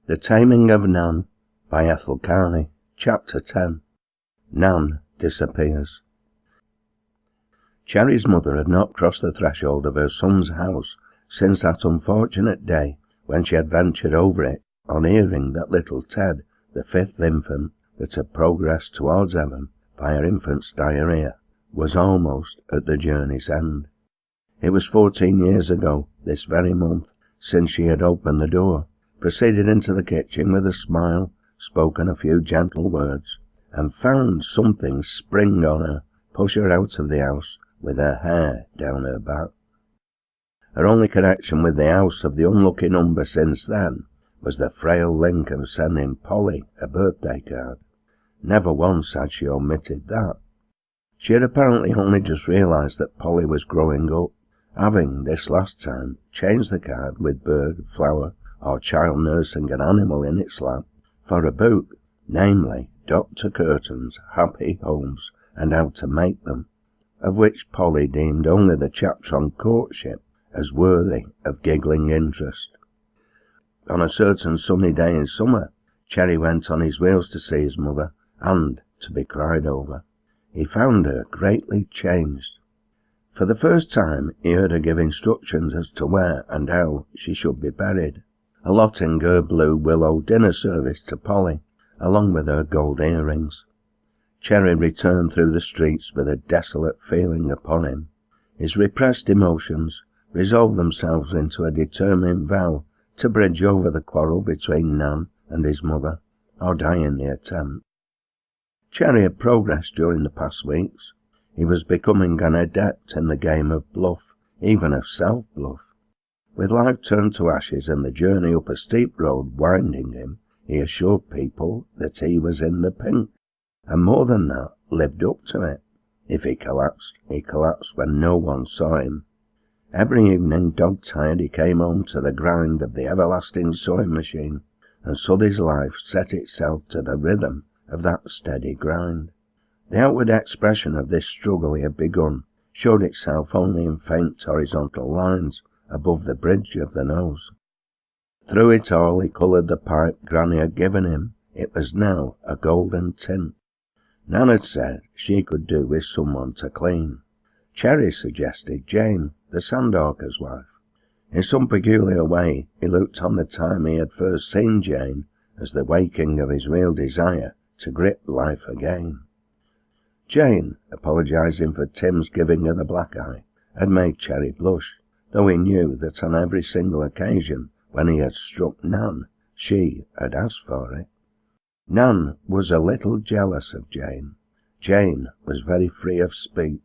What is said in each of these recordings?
The Taming of Nan by Ethel Carnie, Chapter 10. Nan disappears. Cherry's mother had not crossed the threshold of her son's house since that unfortunate day when she had ventured over it on hearing that little Ted, the fifth infant that had progressed towards heaven via infant's diarrhea, was almost at the journey's end. It was 14 years ago, this very month, since she had opened the door, proceeded into the kitchen with a smile, spoken a few gentle words, and found something spring on her, push her out of the house with her hair down her back. Her only connection with the house of the unlucky number since then was the frail link of sending Polly a birthday card. Never once had she omitted that. She had apparently only just realised that Polly was growing up, having, this last time, changed the card with bird, flower, or child nursing an animal in its lap for a book, namely Dr. Curtin's Happy Homes and How to Make Them, of which Polly deemed only the chapter on courtship as worthy of giggling interest. On a certain sunny day in summer, Cherry went on his wheels to see his mother, and to be cried over. He found her greatly changed. For the first time he heard her give instructions as to where and how she should be buried, allotting her blue willow dinner service to Polly, along with her gold earrings. Cherry returned through the streets with a desolate feeling upon him. His repressed emotions resolved themselves into a determined vow to bridge over the quarrel between Nan and his mother, or die in the attempt. Cherry had progressed during the past weeks. He was becoming an adept in the game of bluff, even of self-bluff. With life turned to ashes and the journey up a steep road winding him, he assured people that he was in the pink, and more than that, lived up to it. If he collapsed when no one saw him. Every evening, dog-tired, he came home to the grind of the everlasting sewing machine, and Suddy's life set itself to the rhythm of that steady grind. The outward expression of this struggle he had begun showed itself only in faint horizontal lines above the bridge of the nose. Through it all he coloured the pipe Granny had given him. It was now a golden tint. Nan had said she could do with someone to clean. Cherry suggested Jane, the sandhawker's wife. In some peculiar way he looked on the time he had first seen Jane as the waking of his real desire to grip life again. Jane, apologising for Tim's giving her the black eye, had made Cherry blush, though he knew that on every single occasion when he had struck Nan, she had asked for it. Nan was a little jealous of Jane. Jane was very free of speech.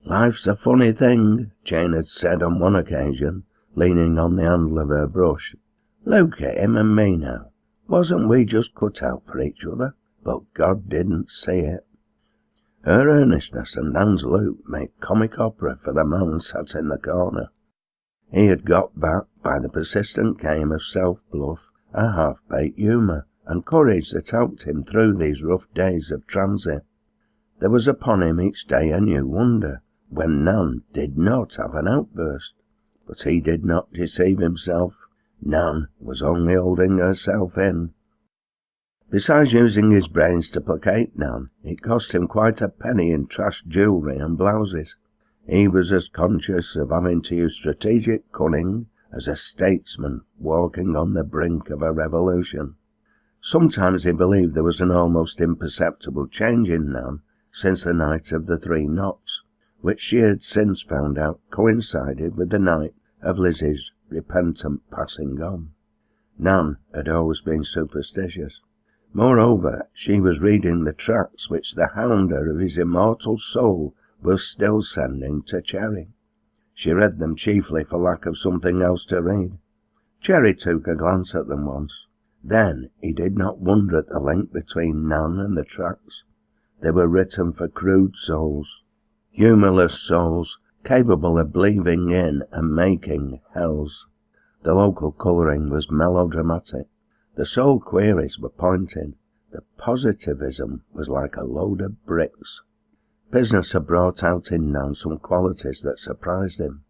"Life's a funny thing," Jane had said on one occasion, leaning on the handle of her brush. "Look at him and me now. Wasn't we just cut out for each other? But God didn't see it." Her earnestness and Nan's look made comic opera for the man sat in the corner. He had got back by the persistent game of self-bluff, a half-baked humour, and courage that helped him through these rough days of transit. There was upon him each day a new wonder, when Nan did not have an outburst. But he did not deceive himself. Nan was only holding herself in. Besides using his brains to placate Nan, it cost him quite a penny in trash jewellery and blouses. He was as conscious of having to use strategic cunning as a statesman walking on the brink of a revolution. Sometimes he believed there was an almost imperceptible change in Nan since the night of the 3 knocks, which she had since found out coincided with the night of Lizzie's repentant passing on. Nan had always been superstitious. Moreover, she was reading the tracts which the hounder of his immortal soul was still sending to Cherry. She read them chiefly for lack of something else to read. Cherry took a glance at them once. Then he did not wonder at the link between Nan and the tracts. They were written for crude souls, humourless souls, capable of believing in and making hells. The local colouring was melodramatic. The soul queries were pointed. The positivism was like a load of bricks. Business had brought out in Nan some qualities that surprised him.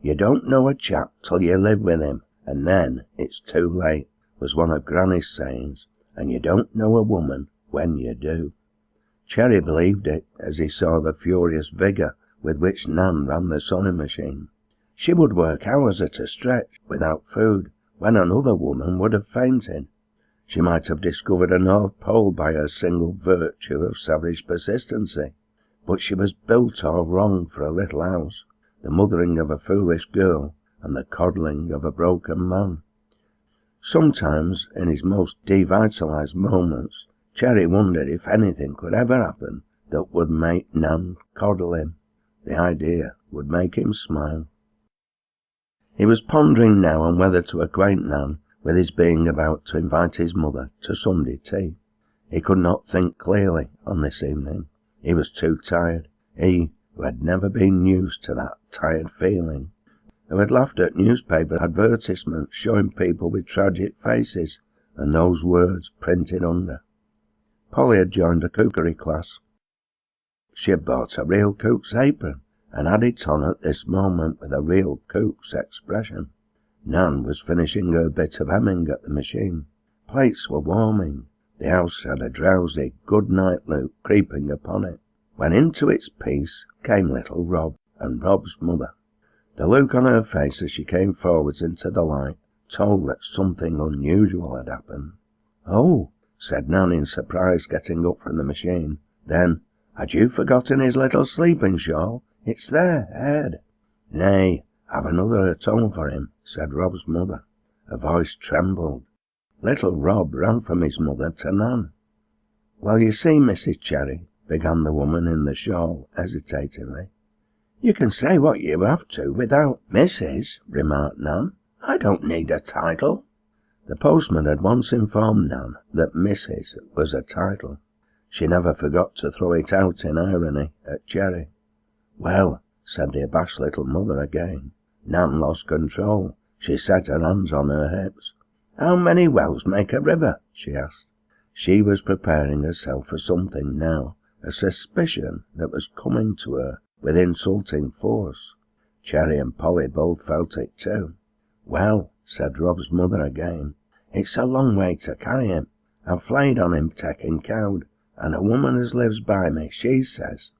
"You don't know a chap till you live with him, and then it's too late," was one of Granny's sayings, and you don't know a woman when you do. Cherry believed it as he saw the furious vigour with which Nan ran the sewing machine. She would work hours at a stretch without food, when another woman would have fainted. She might have discovered a North Pole by her single virtue of savage persistency, but she was built all wrong for a little house, the mothering of a foolish girl and the coddling of a broken man. Sometimes, in his most devitalized moments, Cherry wondered if anything could ever happen that would make Nan coddle him. The idea would make him smile. He was pondering now on whether to acquaint Nan with his being about to invite his mother to Sunday tea. He could not think clearly on this evening. He was too tired. He, who had never been used to that tired feeling, who had laughed at newspaper advertisements showing people with tragic faces and those words printed under. Polly had joined a cookery class. She had bought a real cook's apron and had it on at this moment with a real cook's expression. Nan was finishing her bit of hemming at the machine. Plates were warming. The house had a drowsy good-night look creeping upon it, when into its peace came little Rob and Rob's mother. The look on her face as she came forwards into the light told that something unusual had happened. "Oh," said Nan in surprise, getting up from the machine. Then, "Had you forgotten his little sleeping shawl? It's there, Ed." "Nay, I've another at home for him," said Rob's mother. Her voice trembled. Little Rob ran from his mother to Nan. "Well, you see, Mrs. Cherry," began the woman in the shawl hesitatingly. "You can say what you have to without Mrs.," remarked Nan. "I don't need a title." The postman had once informed Nan that Mrs. was a title. She never forgot to throw it out in irony at Cherry. "Well," said the abashed little mother again. Nan lost control. She set her hands on her hips. "How many wells make a river?" she asked. She was preparing herself for something now, a suspicion that was coming to her with insulting force. Cherry and Polly both felt it too. "Well," said Rob's mother again, "it's a long way to carry him. I've flayed on him taking Cowle, and a woman as lives by me, she says—"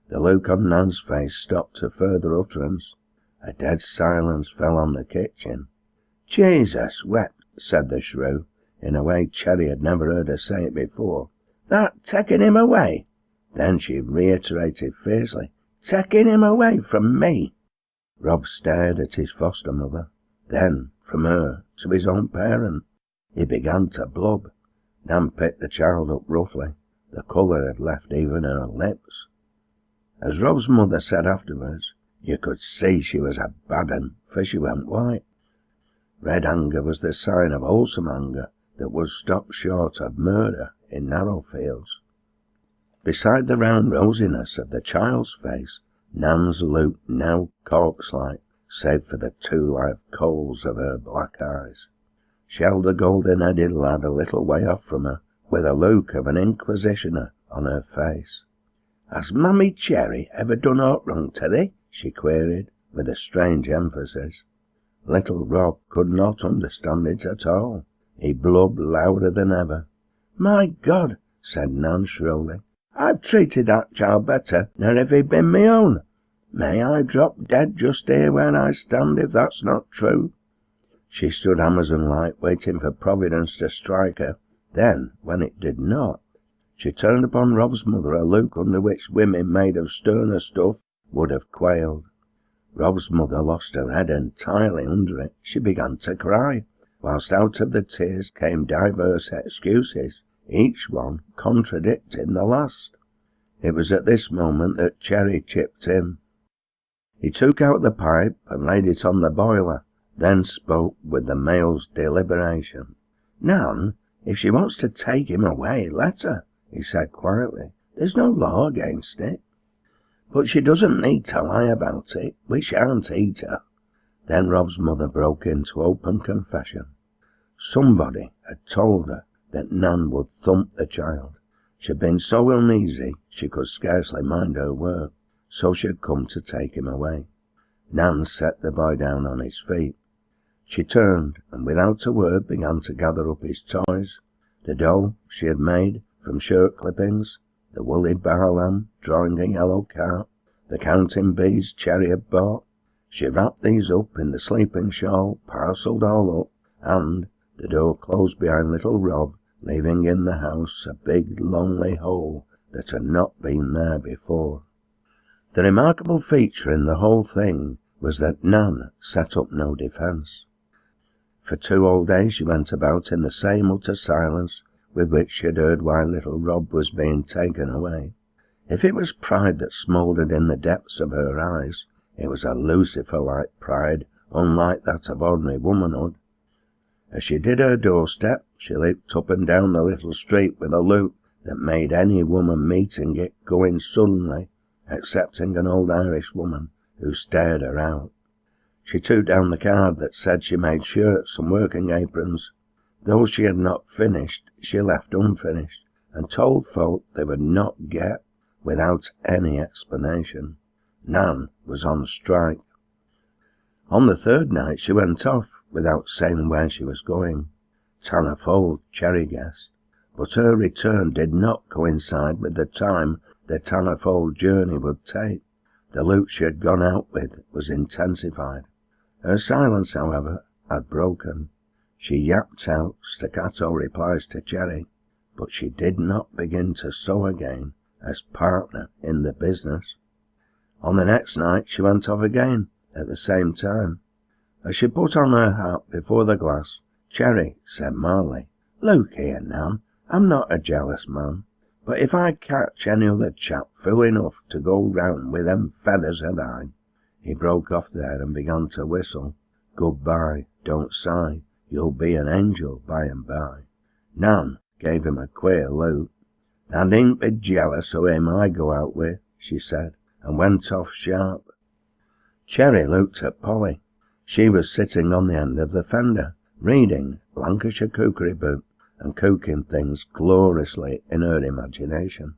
The look on Nan's face stopped her further utterance. A dead silence fell on the kitchen. "Jesus wept," said the shrew, in a way Cherry had never heard her say it before. "That taking him away?" Then she reiterated fiercely, "Taking him away from me?" Rob stared at his foster mother, then from her to his own parent. He began to blub. Nan picked the child up roughly. The colour had left even her lips. As Rob's mother said afterwards, you could see she was a bad 'un, for she went white. Red anger was the sign of wholesome anger that would stop short of murder in narrow fields. Beside the round rosiness of the child's face, Nan's looked now corpse-like, save for the two live coals of her black eyes. She held the golden-headed lad a little way off from her, with a look of an inquisitioner on her face. "Has Mammy Cherry ever done aught wrong to thee?" she queried, with a strange emphasis. Little Rob could not understand it at all. He blubbed louder than ever. "My God," said Nan shrilly, "I've treated that child better nor if he'd been me own. May I drop dead just here where I stand if that's not true?" She stood Amazon-like, waiting for Providence to strike her. Then, when it did not, she turned upon Rob's mother a look under which women made of sterner stuff would have quailed. Rob's mother lost her head entirely under it. She began to cry, whilst out of the tears came divers excuses, each one contradicting the last. It was at this moment that Cherry chipped in. He took out the pipe and laid it on the boiler, then spoke with the male's deliberation. "Nan, if she wants to take him away, let her," he said quietly. "There's no law against it. But she doesn't need to lie about it. We shan't eat her." Then Rob's mother broke into open confession. Somebody had told her that Nan would thump the child. She had been so uneasy she could scarcely mind her work, so she had come to take him away. Nan set the boy down on his feet. She turned, and without a word began to gather up his toys, the doll she had made from shirt clippings, the woolly bar lamb drawing a yellow cart, the counting bees Cherry had bought. She wrapped these up in the sleeping shawl, parcelled all up, and the door closed behind little Rob, leaving in the house a big lonely hole that had not been there before. The remarkable feature in the whole thing was that Nan set up no defence. For 2 whole days she went about in the same utter silence with which she had heard why little Rob was being taken away. If it was pride that smouldered in the depths of her eyes, it was a Lucifer-like pride, unlike that of ordinary womanhood. As she did her doorstep, she leaped up and down the little street with a loop that made any woman meeting it go in suddenly, excepting an old Irish woman who stared her out. She took down the card that said she made shirts and working aprons. Those she had not finished, she left unfinished, and told folk they would not get without any explanation. Nan was on strike. On the 3rd night she went off, without saying where she was going. Tanner Fold, Cherry guessed, but her return did not coincide with the time the Tanner Fold journey would take. The loot she had gone out with was intensified. Her silence, however, had broken. She yapped out staccato replies to Cherry, but she did not begin to sew again as partner in the business. On the next night she went off again, at the same time. As she put on her hat before the glass, Cherry said mildly, "Look here, Nan, I'm not a jealous man, but if I catch any other chap fool enough to go round with them feathers of thine—" He broke off there and began to whistle. "Goodbye, don't sigh, you'll be an angel by and by." Nan gave him a queer look. "Thou needn't be jealous o' him I go out with," she said, and went off sharp. Cherry looked at Polly. She was sitting on the end of the fender, reading Lancashire Cookery Book and cooking things gloriously in her imagination.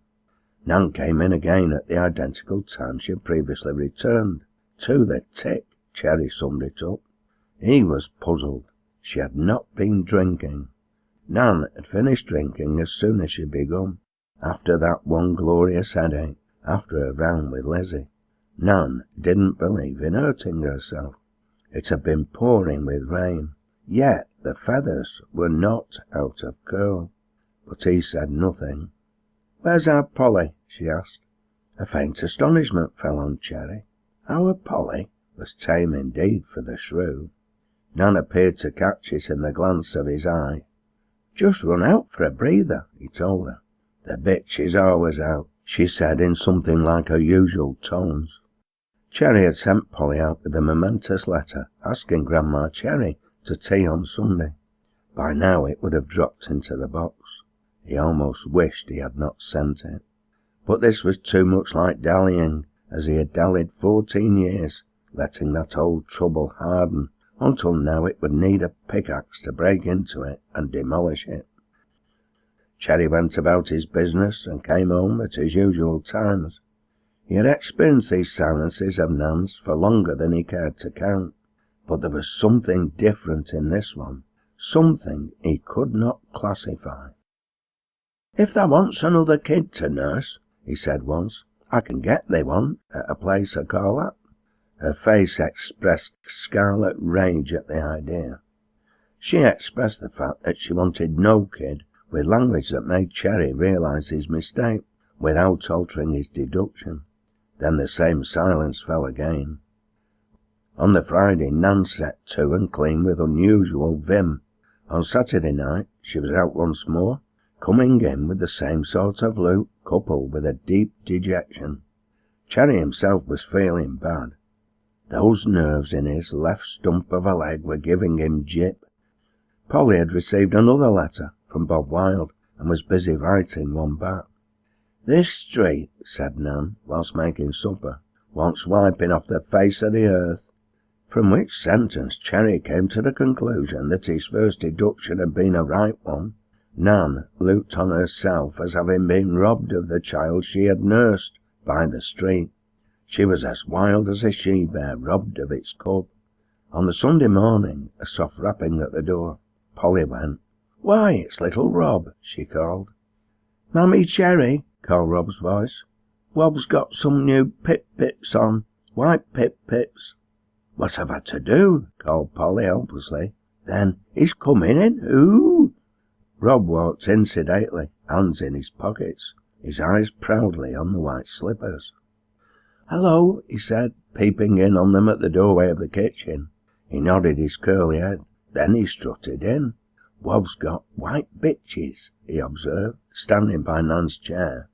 Nan came in again at the identical time she had previously returned. To the tick, Cherry summed it up. He was puzzled. She had not been drinking. Nan had finished drinking as soon as she begun, after that one glorious headache, after her round with Lizzie. Nan didn't believe in hurting herself. It had been pouring with rain, yet the feathers were not out of curl. But he said nothing. "Where's our Polly?" she asked. A faint astonishment fell on Cherry. Our Polly was tame indeed for the shrew. Nan appeared to catch it in the glance of his eye. "Just run out for a breather," he told her. "The bitch is always out," she said in something like her usual tones. Cherry had sent Polly out with a momentous letter asking Grandma Cherry to tea on Sunday. By now it would have dropped into the box. He almost wished he had not sent it. But this was too much like dallying, as he had dallied 14 years, letting that old trouble harden until now it would need a pickaxe to break into it and demolish it. Cherry went about his business and came home at his usual times. He had experienced these silences of Nan's for longer than he cared to count, but there was something different in this one, something he could not classify. "If thou wants another kid to nurse," he said once, "I can get thee one at a place I call that." Her face expressed scarlet rage at the idea. She expressed the fact that she wanted no kid, with language that made Cherry realize his mistake, without altering his deduction. Then the same silence fell again. On the Friday, Nan set to and cleaned with unusual vim. On Saturday night, she was out once more, coming in with the same sort of look, coupled with a deep dejection. Cherry himself was feeling bad. Those nerves in his left stump of a leg were giving him jip. Polly had received another letter from Bob Wilde and was busy writing one back. "This street," said Nan, whilst making supper, "wants wiping off the face of the earth." From which sentence Cherry came to the conclusion that his first deduction had been a right one. Nan looked on herself as having been robbed of the child she had nursed by the street. She was as wild as a she-bear robbed of its cub. On the Sunday morning, a soft rapping at the door. Polly went. "Why, it's little Rob," she called. "Mammy Cherry," called Rob's voice. "Wob's got some new pip-pips on, white pip-pips." "What have I to do?" called Polly helplessly. Then, "He's coming in, ooh!" Rob walked in sedately, hands in his pockets, his eyes proudly on the white slippers. "Hello," he said, peeping in on them at the doorway of the kitchen. He nodded his curly head. Then he strutted in. "Wob's got white bitches," he observed, standing by Nan's chair.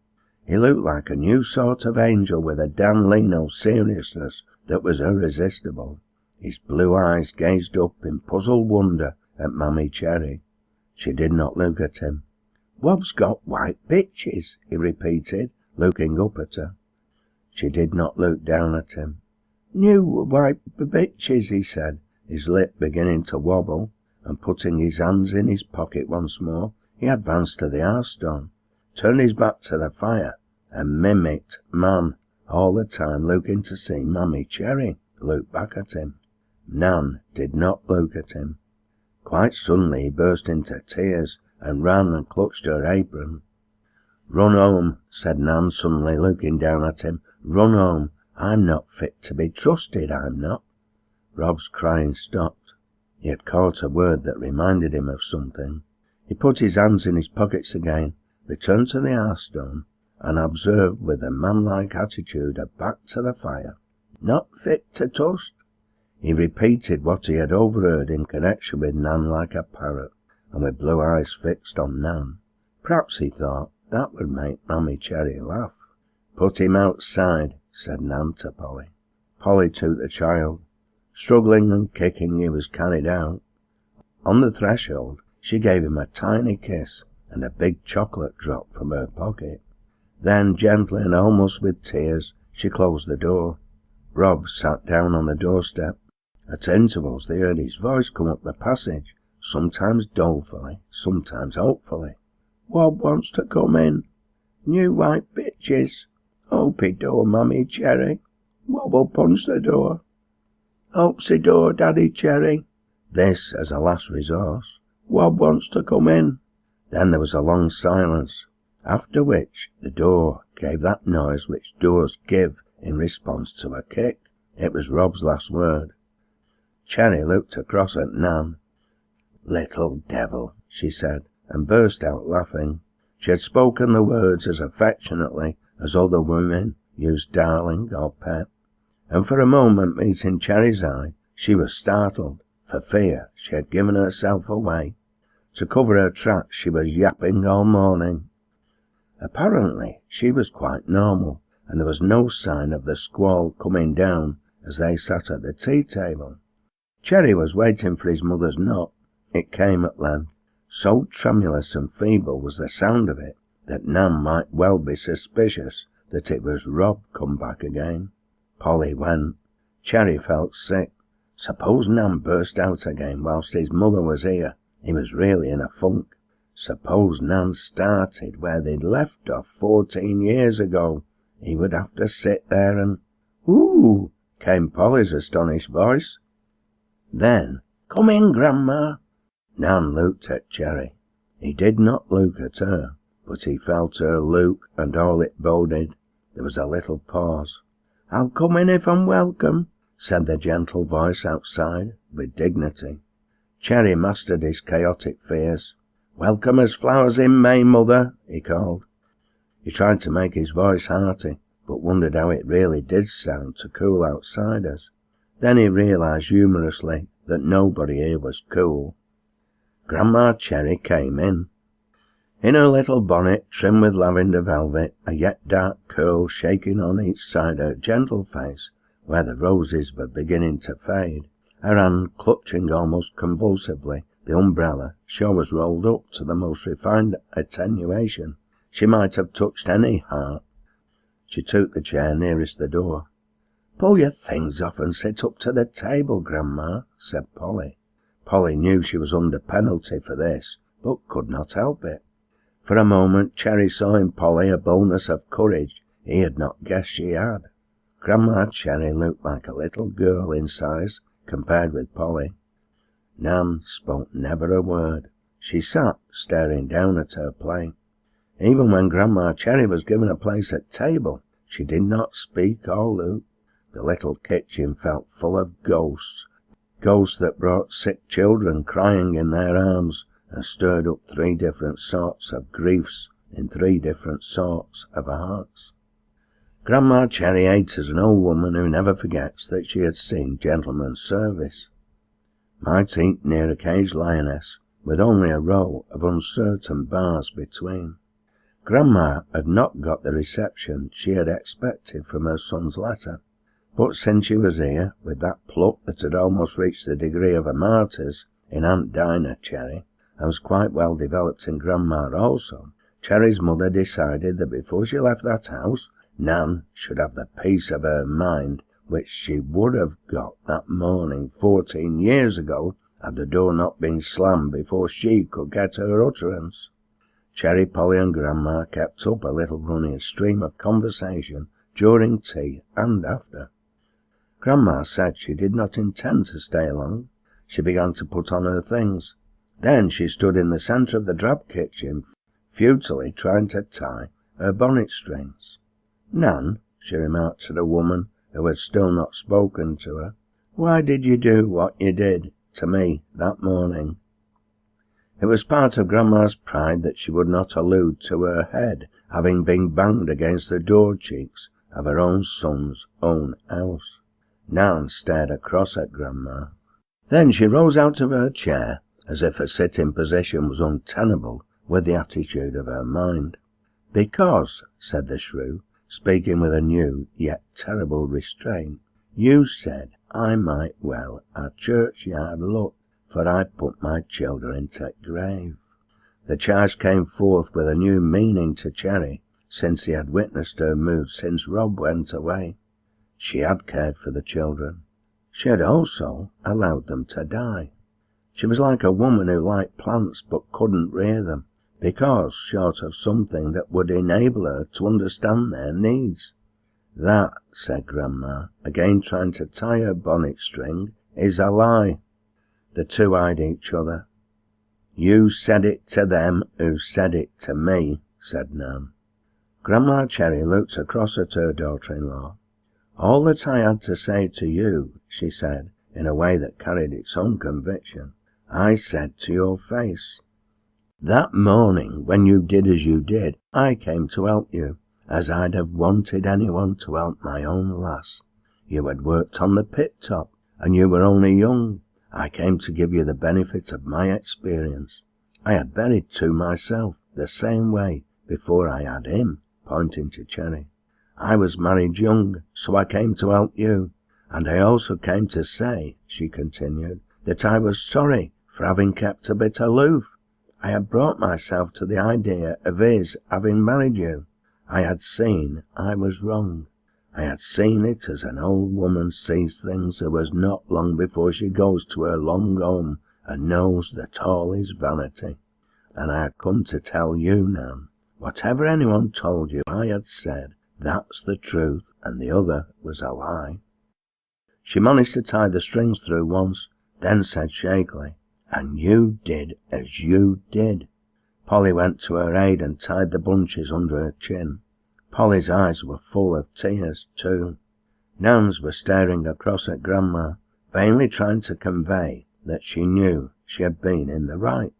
He looked like a new sort of angel with a Dan Leno seriousness that was irresistible. His blue eyes gazed up in puzzled wonder at Mammy Cherry. She did not look at him. "Wob's got white bitches," he repeated, looking up at her. She did not look down at him. "New white bitches," he said, his lip beginning to wobble, and putting his hands in his pocket once more, he advanced to the hearthstone, turned his back to the fire, and mimicked Man, all the time looking to see Mammy Cherry look back at him. Nan did not look at him. Quite suddenly he burst into tears and ran and clutched her apron. "Run home," said Nan, suddenly looking down at him. "Run home. I'm not fit to be trusted, I'm not." Rob's crying stopped. He had caught a word that reminded him of something. He put his hands in his pockets again, returned to the hearthstone, and observed with a manlike attitude a back to the fire. "Not fit to trust?" He repeated what he had overheard in connection with Nan like a parrot, and with blue eyes fixed on Nan. Perhaps, he thought, that would make Mammy Cherry laugh. "Put him outside," said Nan to Polly. Polly took the child. Struggling and kicking, he was carried out. On the threshold, she gave him a tiny kiss and a big chocolate dropped from her pocket. Then, gently and almost with tears, she closed the door. Rob sat down on the doorstep. At intervals they heard his voice come up the passage, sometimes dolefully, sometimes hopefully. "Wob wants to come in. New white bitches. Opie door, Mammy Cherry. Wob'll punch the door. Opsy door, Daddy Cherry." This as a last resource. "Wob wants to come in." Then there was a long silence, after which the door gave that noise which doors give in response to a kick. It was Rob's last word. Cherry looked across at Nan. "Little devil," she said, and burst out laughing. She had spoken the words as affectionately as other women used darling or pet, and for a moment meeting Cherry's eye, she was startled, for fear she had given herself away. To cover her tracks she was yapping all morning. Apparently she was quite normal, and there was no sign of the squall coming down as they sat at the tea table. Cherry was waiting for his mother's knock. It came at length. So tremulous and feeble was the sound of it that Nan might well be suspicious that it was Rob come back again. Polly went. Cherry felt sick. Suppose Nan burst out again whilst his mother was here. He was really in a funk. Suppose Nan started where they'd left off 14 years ago. He would have to sit there and... "Ooh!" came Polly's astonished voice. Then, "Come in, Grandma." Nan looked at Cherry. He did not look at her, but he felt her look and all it boded. There was a little pause. "I'll come in if I'm welcome," said the gentle voice outside, with dignity. Cherry mastered his chaotic fears. "Welcome as flowers in May, Mother," he called. He tried to make his voice hearty, but wondered how it really did sound to cool outsiders. Then he realized humorously that nobody here was cool. Grandma Cherry came in. In her little bonnet, trimmed with lavender velvet, a yet dark curl shaking on each side her gentle face, where the roses were beginning to fade, her hand clutching almost convulsively the umbrella, she always rolled up to the most refined attenuation. She might have touched any heart. She took the chair nearest the door. "Pull your things off and sit up to the table, Grandma," said Polly. Polly knew she was under penalty for this, but could not help it. For a moment Cherry saw in Polly a boldness of courage he had not guessed she had. Grandma Cherry looked like a little girl in size compared with Polly. Nan spoke never a word. She sat staring down at her plate. Even when Grandma Cherry was given a place at table, she did not speak or look. The little kitchen felt full of ghosts that brought sick children crying in their arms and stirred up 3 different sorts of griefs in 3 different sorts of hearts. Grandma Cherry ate as an old woman who never forgets that she had seen gentlemen's service. Might eat near a caged lioness, with only a row of uncertain bars between. Grandma had not got the reception she had expected from her son's letter, but since she was here, with that pluck that had almost reached the degree of a martyr's in Aunt Dinah Cherry, and was quite well developed in Grandma also, Cherry's mother decided that before she left that house, Nan should have the peace of her mind which she would have got that morning 14 years ago had the door not been slammed before she could get her utterance. Cherry, Polly and Grandma kept up a little running stream of conversation during tea and after. Grandma said she did not intend to stay long. She began to put on her things. Then she stood in the centre of the drab kitchen, futilely trying to tie her bonnet strings. "Nan," she remarked to the woman who had still not spoken to her, "why did you do what you did to me that morning?" It was part of Grandma's pride that she would not allude to her head having been banged against the door cheeks of her own son's own house. Nan stared across at Grandma. Then she rose out of her chair, as if her sitting position was untenable with the attitude of her mind. "Because," said the shrew, speaking with a new yet terrible restraint, "you said I might well a churchyard look, for I put my children into grave." The charge came forth with a new meaning to Cherry, since he had witnessed her mood since Rob went away. She had cared for the children. She had also allowed them to die. She was like a woman who liked plants but couldn't rear them, because short of something that would enable her to understand their needs. "That," said Grandma, again trying to tie her bonnet string, "is a lie." The two eyed each other. "You said it to them who said it to me," said Nan. Grandma Cherry looked across at her daughter-in-law. "All that I had to say to you," she said, in a way that carried its own conviction, "I said to your face. That morning, when you did as you did, I came to help you, as I'd have wanted anyone to help my own lass. You had worked on the pit top, and you were only young. I came to give you the benefit of my experience. I had buried 2 myself, the same way, before I had him," pointing to Cherry. "I was married young, so I came to help you. And I also came to say," she continued, "that I was sorry for having kept a bit aloof. I had brought myself to the idea of his having married you. I had seen I was wrong. I had seen it as an old woman sees things who was not long before she goes to her long home and knows that all is vanity. And I had come to tell you, Nan, whatever anyone told you I had said, that's the truth, and the other was a lie." She managed to tie the strings through once, then said shakily, "And you did as you did." Polly went to her aid and tied the bunches under her chin. Polly's eyes were full of tears too. Nan's were staring across at Grandma, vainly trying to convey that she knew she had been in the right.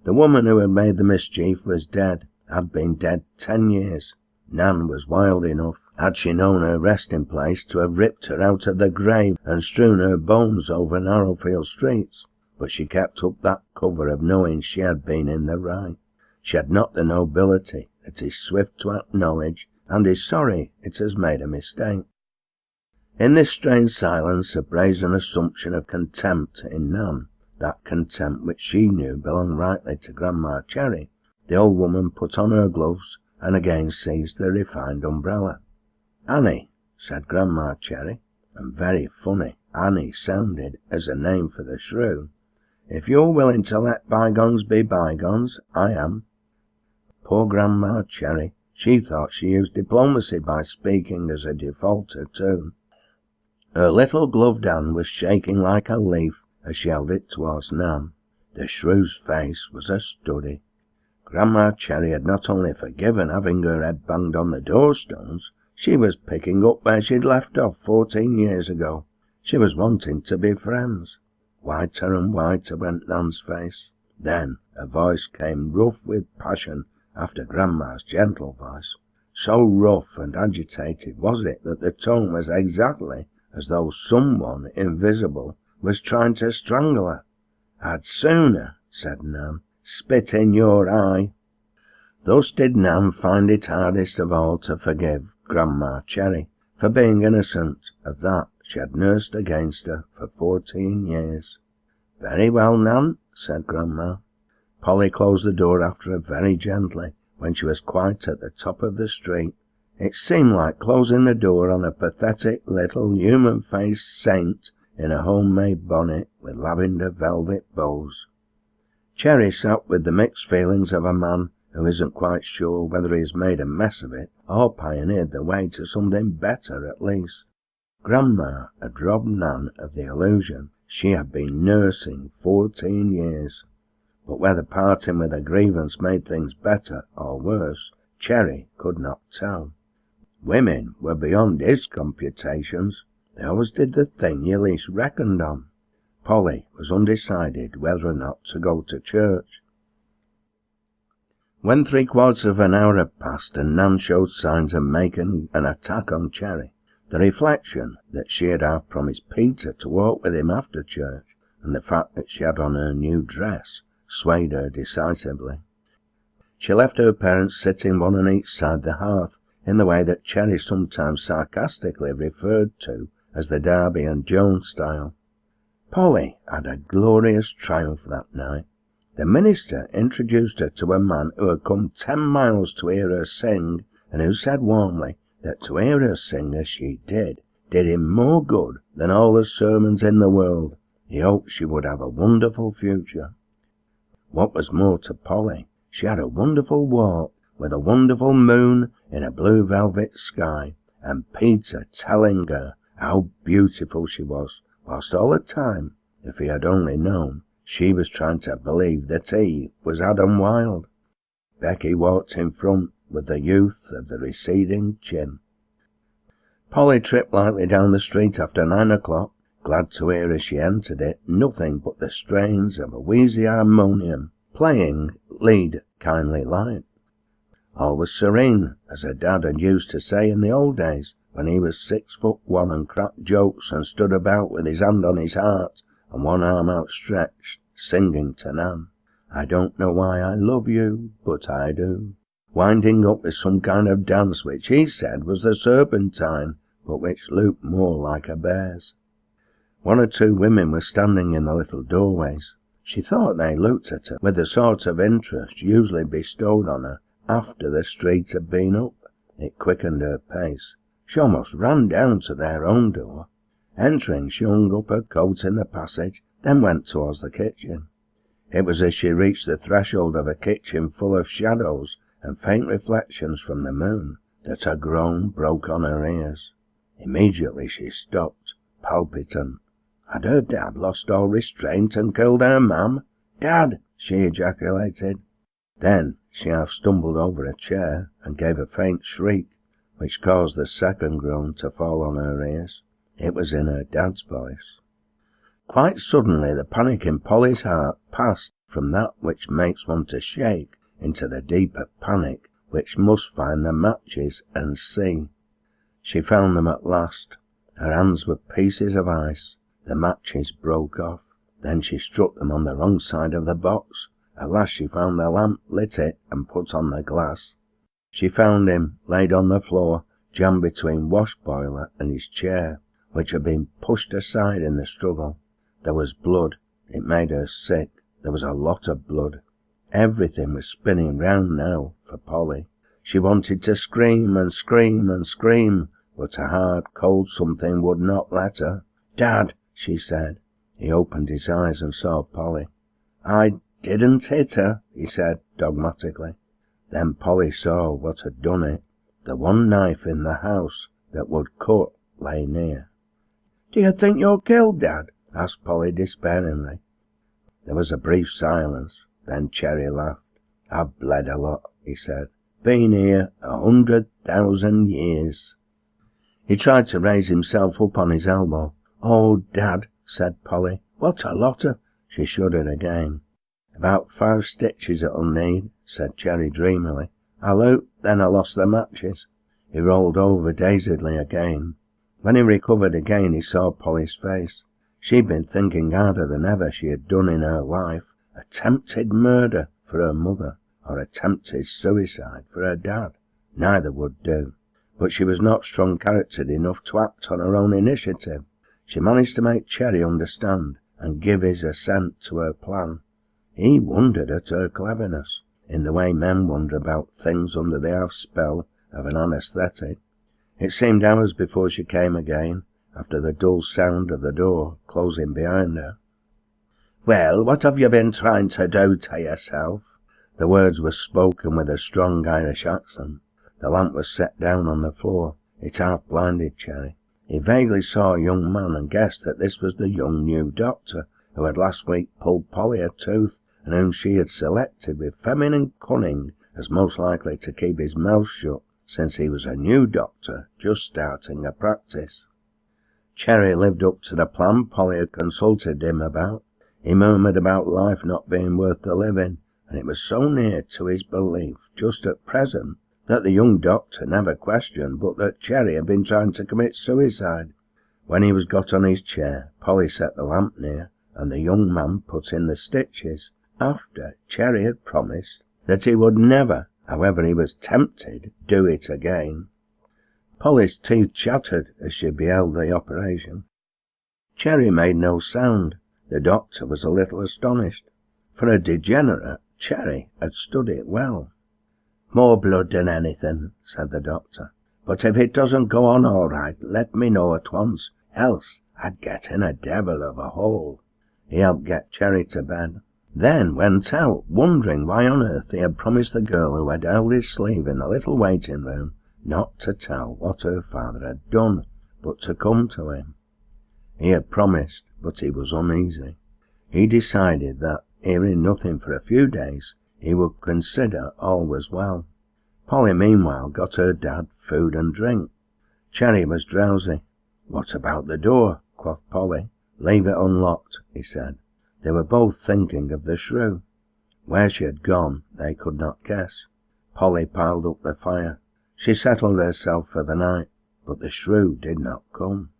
The woman who had made the mischief was dead, had been dead 10 years. Nan was wild enough, had she known her resting place, to have ripped her out of the grave and strewn her bones over Narrowfield streets, but she kept up that cover of knowing she had been in the right. She had not the nobility that is swift to acknowledge and is sorry it has made a mistake. In this strange silence, a brazen assumption of contempt in Nan, that contempt which she knew belonged rightly to Grandma Cherry, the old woman put on her gloves and again seized the refined umbrella. "Annie," said Grandma Cherry, and very funny Annie sounded as a name for the shrew, "if you're willing to let bygones be bygones, I am." Poor Grandma Cherry, she thought she used diplomacy by speaking as a defaulter too. Her little gloved hand was shaking like a leaf as she held it towards Nan. The shrew's face was a study. Grandma Cherry had not only forgiven having her head banged on the door-stones, she was picking up where she'd left off 14 years ago. She was wanting to be friends. Whiter and whiter went Nan's face. Then her voice came rough with passion after Grandma's gentle voice. So rough and agitated was it that the tone was exactly as though someone invisible was trying to strangle her. "I'd sooner," said Nan, "spit in your eye." Thus did Nan find it hardest of all to forgive Grandma Cherry for being innocent of that she had nursed against her for 14 years. "Very well, Nan," said Grandma. Polly closed the door after her very gently when she was quite at the top of the street. It seemed like closing the door on a pathetic little human-faced saint in a homemade bonnet with lavender velvet bows. Cherry sat with the mixed feelings of a man who isn't quite sure whether he has made a mess of it or pioneered the way to something better at least. Grandma had robbed Nan of the illusion she had been nursing 14 years. But whether parting with a grievance made things better or worse, Cherry could not tell. Women were beyond his computations. They always did the thing you least reckoned on. Polly was undecided whether or not to go to church. When 3/4 of an hour had passed and Nan showed signs of making an attack on Cherry, the reflection that she had half promised Peter to walk with him after church, and the fact that she had on her new dress, swayed her decisively. She left her parents sitting one on each side the hearth in the way that Cherry sometimes sarcastically referred to as the Darby and Joan style. Polly had a glorious triumph that night. The minister introduced her to a man who had come 10 miles to hear her sing, and who said warmly that to hear her sing as she did him more good than all the sermons in the world. He hoped she would have a wonderful future. What was more to Polly, she had a wonderful walk with a wonderful moon in a blue velvet sky, and Peter telling her how beautiful she was, whilst all the time, if he had only known, she was trying to believe that he was Adam Wilde. Becky walked in front with the youth of the receding chin. Polly tripped lightly down the street after 9 o'clock, glad to hear as she entered it nothing but the strains of a wheezy harmonium playing Lead Kindly Light. All was serene, as her dad had used to say in the old days, when he was 6'1" and cracked jokes and stood about with his hand on his heart and one arm outstretched, singing to Nan, "I don't know why I love you, but I do," winding up with some kind of dance which he said was the serpentine, but which looked more like a bear's. 1 or 2 women were standing in the little doorways. She thought they looked at her with the sort of interest usually bestowed on her after the street had been up. It quickened her pace. She almost ran down to their own door. Entering, she hung up her coat in the passage, then went towards the kitchen. It was as she reached the threshold of a kitchen full of shadows and faint reflections from the moon that a groan broke on her ears. Immediately she stopped, palpitant. Had her dad lost all restraint and killed her mam? "Dad!" she ejaculated. Then she half stumbled over a chair and gave a faint shriek, which caused the second groan to fall on her ears. It was in her dad's voice. Quite suddenly the panic in Polly's heart passed from that which makes one to shake into the deeper panic which must find the matches and see. She found them at last. Her hands were pieces of ice. The matches broke off. Then she struck them on the wrong side of the box. At last she found the lamp, lit it, and put on the glass. She found him, laid on the floor, jammed between wash boiler and his chair, which had been pushed aside in the struggle. There was blood. It made her sick. There was a lot of blood. Everything was spinning round now for Polly. She wanted to scream and scream and scream, but a hard, cold something would not let her. "Dad," she said. He opened his eyes and saw Polly. "I didn't hit her," he said dogmatically. Then Polly saw what had done it. The one knife in the house that would cut lay near. Do you think you're killed, Dad? Asked Polly despairingly. There was a brief silence. Then Cherry laughed. I've bled a lot, he said. Been here 100,000 years. He tried to raise himself up on his elbow. Oh, Dad, said Polly. What a lotter. She shuddered again. About 5 stitches it'll need, said Cherry dreamily. I looked, then I lost the matches. He rolled over dazedly again. When he recovered again, he saw Polly's face. She'd been thinking harder than ever she had done in her life. Attempted murder for her mother, or attempted suicide for her dad. Neither would do. But she was not strong-charactered enough to act on her own initiative. She managed to make Cherry understand and give his assent to her plan. He wondered at her cleverness, in the way men wonder about things under the half-spell of an anaesthetic. It seemed hours before she came again, after the dull sound of the door closing behind her. Well, what have you been trying to do to yourself? The words were spoken with a strong Irish accent. The lamp was set down on the floor. It half-blinded Cherry. He vaguely saw a young man and guessed that this was the young new doctor who had last week pulled Polly a tooth and whom she had selected with feminine cunning as most likely to keep his mouth shut, since he was a new doctor just starting a practice. Cherry lived up to the plan Polly had consulted him about. He murmured about life not being worth the living, and it was so near to his belief just at present that the young doctor never questioned but that Cherry had been trying to commit suicide. When he was got on his chair, Polly set the lamp near, and the young man put in the stitches, after Cherry had promised that he would never, however he was tempted, do it again. Polly's teeth chattered as she beheld the operation. Cherry made no sound. The doctor was a little astonished. For a degenerate, Cherry had stood it well. More blood than anything, said the doctor. But if it doesn't go on all right, let me know at once, else I'd get in a devil of a hole. He helped get Cherry to bed, then went out, wondering why on earth he had promised the girl who had held his sleeve in the little waiting room not to tell what her father had done, but to come to him. He had promised, but he was uneasy. He decided that, hearing nothing for a few days, he would consider all was well. Polly meanwhile got her dad food and drink. Cherry was drowsy. What about the door? Quoth Polly. Leave it unlocked, he said. They were both thinking of the shrew. Where she had gone they could not guess. Polly piled up the fire. She settled herself for the night, but the shrew did not come.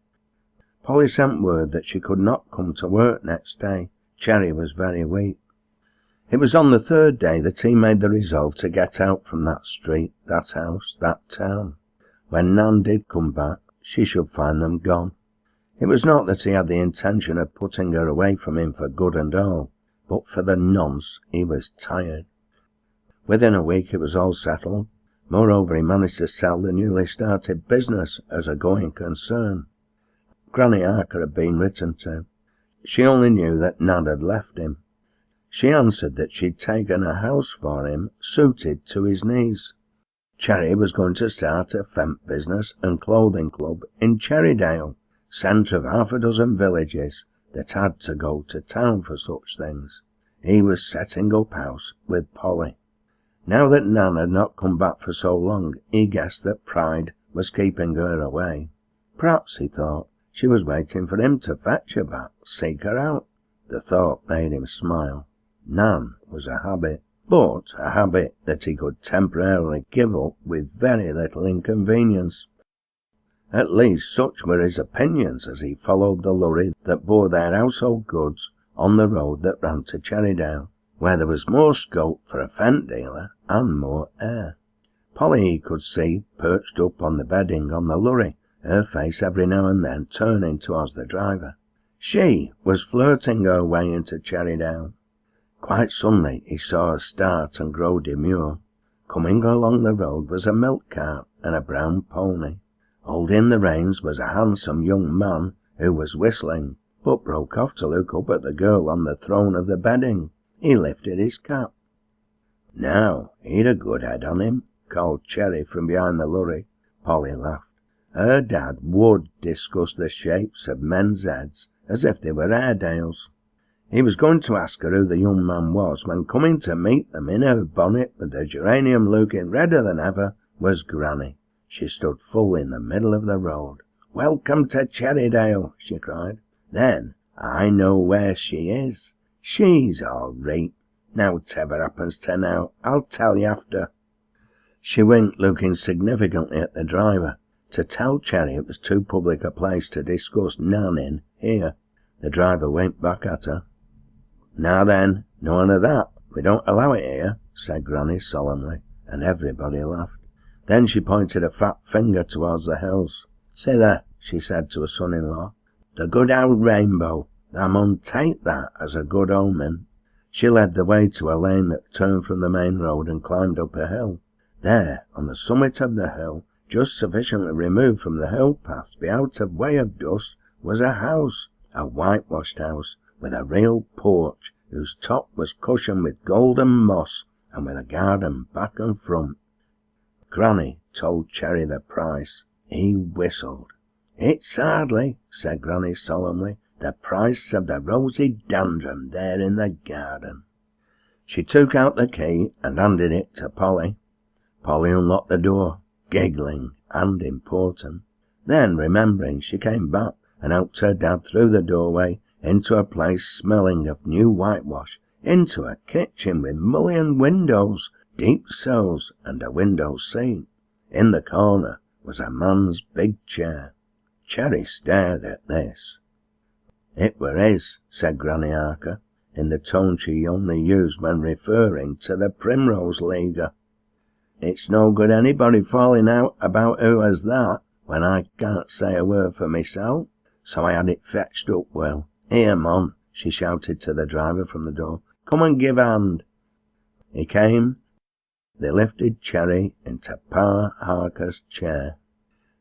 Polly sent word that she could not come to work next day. Cherry was very weak. It was on the 3rd day that he made the resolve to get out from that street, that house, that town. When Nan did come back, she should find them gone. It was not that he had the intention of putting her away from him for good and all, but for the nonce he was tired. Within a week it was all settled. Moreover, he managed to sell the newly started business as a going concern. Granny Harker had been written to. She only knew that Nan had left him. She answered that she'd taken a house for him suited to his needs. Cherry was going to start a femp business and clothing club in Cherrydale, centre of 6 villages that had to go to town for such things. He was setting up house with Polly. Now that Nan had not come back for so long, he guessed that pride was keeping her away. Perhaps, he thought, she was waiting for him to fetch her back, seek her out. The thought made him smile. Nan was a habit, but a habit that he could temporarily give up with very little inconvenience. At least such were his opinions as he followed the lorry that bore their household goods on the road that ran to Cherrydale, where there was more scope for a fent dealer and more air. Polly he could see perched up on the bedding on the lorry, her face every now and then turning towards the driver. She was flirting her way into Cherrydale. Quite suddenly he saw her start and grow demure. Coming along the road was a milk cart and a brown pony. Holding the reins was a handsome young man who was whistling, but broke off to look up at the girl on the throne of the bedding. He lifted his cap. Now, he'd a good head on him, called Cherry from behind the lorry. Polly laughed. Her dad would discuss the shapes of men's heads as if they were Airedales. He was going to ask her who the young man was when coming to meet them in her bonnet with the geranium looking redder than ever was Granny. She stood full in the middle of the road. "Welcome to Cherrydale," she cried. "Then I know where she is. She's all right. Now whatever happens to now, I'll tell you after." She winked, looking significantly at the driver. To tell Cherry it was too public a place to discuss Nan in here. The driver winked back at her. "Now then, none of that. We don't allow it here," said Granny solemnly, and everybody laughed. Then she pointed a fat finger towards the hills. "See there," she said to her son-in-law, "the good old rainbow. Thou mun take that as a good omen." She led the way to a lane that turned from the main road and climbed up a hill. There, on the summit of the hill, just sufficiently removed from the hill path to be out of way of dust, was a house, a whitewashed house, with a real porch, whose top was cushioned with golden moss, and with a garden back and front. Granny told Cherry the price. He whistled. "It's hardly," said Granny solemnly, "the price of the rosy dandrum there in the garden." She took out the key and handed it to Polly. Polly unlocked the door, giggling and important. Then, remembering, she came back and helped her dad through the doorway into a place smelling of new whitewash, into a kitchen with mullioned windows, deep sills, and a window seat. In the corner was a man's big chair. Cherry stared at this. "It were his," said Granny Harker, in the tone she only used when referring to the Primrose Leaguer. "It's no good anybody falling out about who has that, when I can't say a word for myself, so I had it fetched up well. Here, mon," she shouted to the driver from the door, "come and give hand." He came. They lifted Cherry into Pa Harker's chair.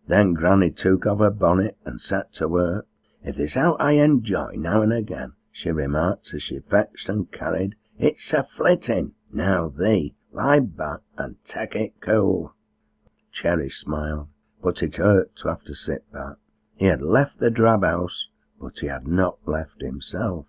Then Granny took off her bonnet and set to work. "If there's aught I enjoy now and again," she remarked as she fetched and carried, "it's a flitting. Now thee, lie back and take it cool." Cherry smiled, but it hurt to have to sit back. He had left the drab house, but he had not left himself.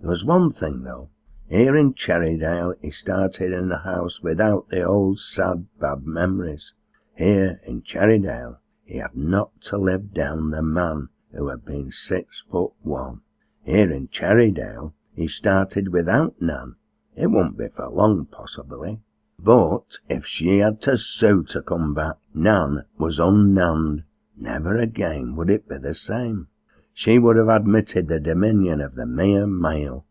There was one thing, though. Here in Cherrydale he started in a house without the old sad bad memories. Here in Cherrydale he had not to live down the man who had been 6'1". Here in Cherrydale he started without Nan. It wouldn't be for long, possibly. But if she had to sue to come back, Nan was unnanned. Never again would it be the same. She would have admitted the dominion of the mere male.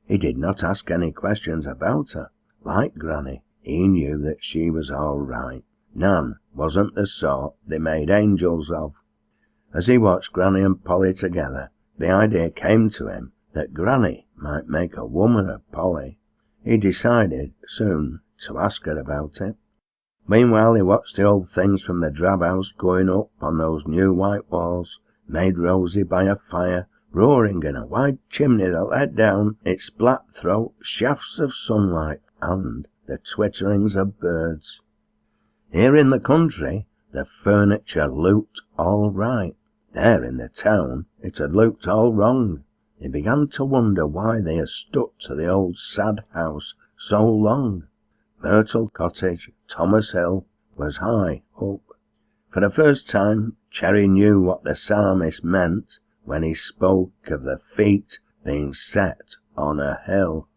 He did not ask any questions about her. Like Granny, he knew that she was all right. Nan wasn't the sort they made angels of. As he watched Granny and Polly together, the idea came to him that Granny might make a woman of Polly. He decided soon to ask her about it. Meanwhile he watched the old things from the drab house going up on those new white walls, made rosy by a fire, roaring in a wide chimney that let down its black throat shafts of sunlight and the twitterings of birds. Here in the country the furniture looked all right. There in the town it had looked all wrong. He began to wonder why they had stuck to the old sad house so long. Myrtle Cottage, Thomas Hill, was high up. For the first time Cherry knew what the psalmist meant when he spoke of the feet being set on a hill.